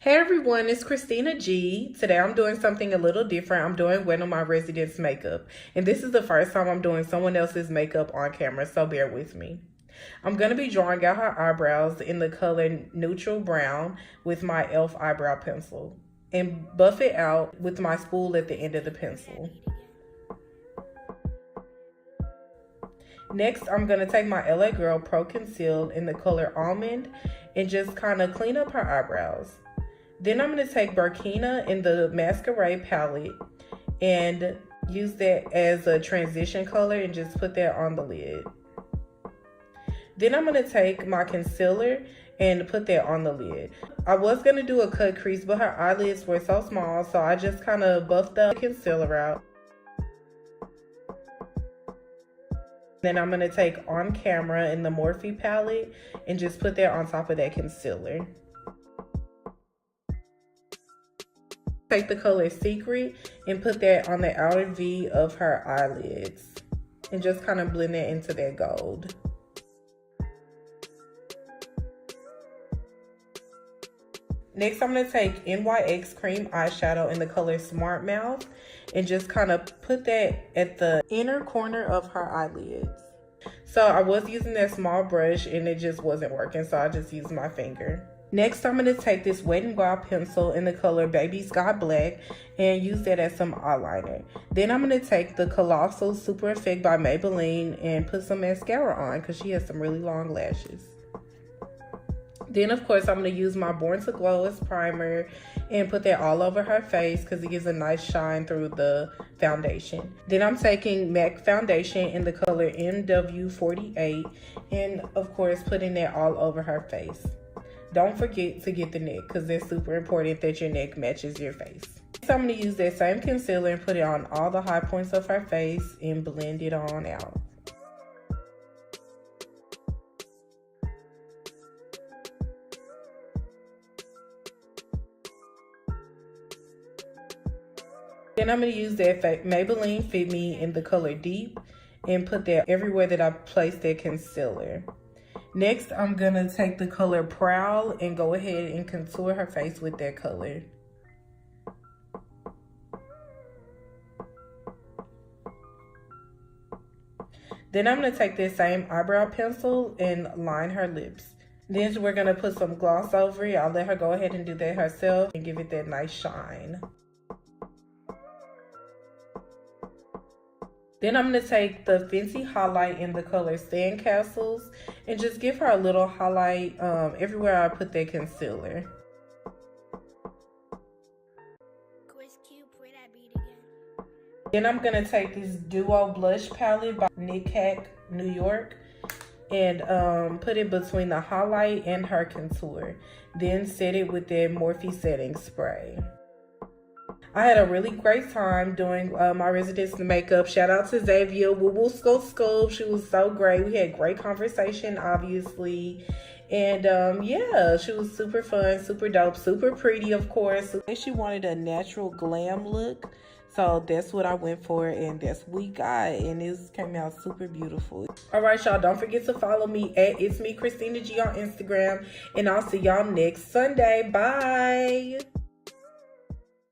Hey everyone, it's Christina G. Today I'm doing something a little different. I'm doing one of my residents' makeup. And this is the first time I'm doing someone else's makeup on camera, so bear with me. I'm going to be drawing out her eyebrows in the color neutral brown with my e.l.f. eyebrow pencil. And buff it out with my spool at the end of the pencil. Next, I'm going to take my LA Girl Pro Conceal in the color Almond and just kind of clean up her eyebrows. Then I'm going to take Burkina in the Mascara palette and use that as a transition color and just put that on the lid. Then I'm going to take my concealer and put that on the lid. I was going to do a cut crease, but her eyelids were so small, so I just kind of buffed the concealer out. Then I'm going to take On Camera in the Morphe palette and just put that on top of that concealer. Take the color Secret and put that on the outer V of her eyelids and just kind of blend that into that gold. Next, I'm going to take NYX Cream Eyeshadow in the color Smart Mouth and just kind of put that at the inner corner of her eyelids. So I was using that small brush and it just wasn't working, so I just used my finger. Next, I'm going to take this Wet n Wild pencil in the color Baby Sky Black and use that as some eyeliner. Then I'm going to take the Colossal Super Effect by Maybelline and put some mascara on because she has some really long lashes. Then, of course, I'm going to use my Born to Glow primer and put that all over her face because it gives a nice shine through the foundation. Then I'm taking MAC foundation in the color NW48 and, of course, putting that all over her face. Don't forget to get the neck because it's super important that your neck matches your face. So I'm going to use that same concealer and put it on all the high points of her face and blend it on out. Then I'm going to use that Maybelline Fit Me in the color Deep and put that everywhere that I placed that concealer. Next, I'm going to take the color Prowl and go ahead and contour her face with that color. Then I'm going to take this same eyebrow pencil and line her lips. Then we're going to put some gloss over it. I'll let her go ahead and do that herself and give it that nice shine. Then I'm going to take the Fenty Highlight in the color Sandcastles and just give her a little highlight everywhere I put that concealer. Then I'm going to take this Duo Blush Palette by Nickak New York and put it between the highlight and her contour. Then set it with that Morphe setting spray. I had a really great time doing my residents' makeup. Shout out to Xavier, woo woo scope scope. She was so great. We had great conversation, obviously. And yeah, she was super fun, super dope, super pretty, of course. She wanted a natural glam look. So that's what I went for, and that's what we got. And this came out super beautiful. All right, y'all, don't forget to follow me at It's Me Christina G on Instagram. And I'll see y'all next Sunday. Bye.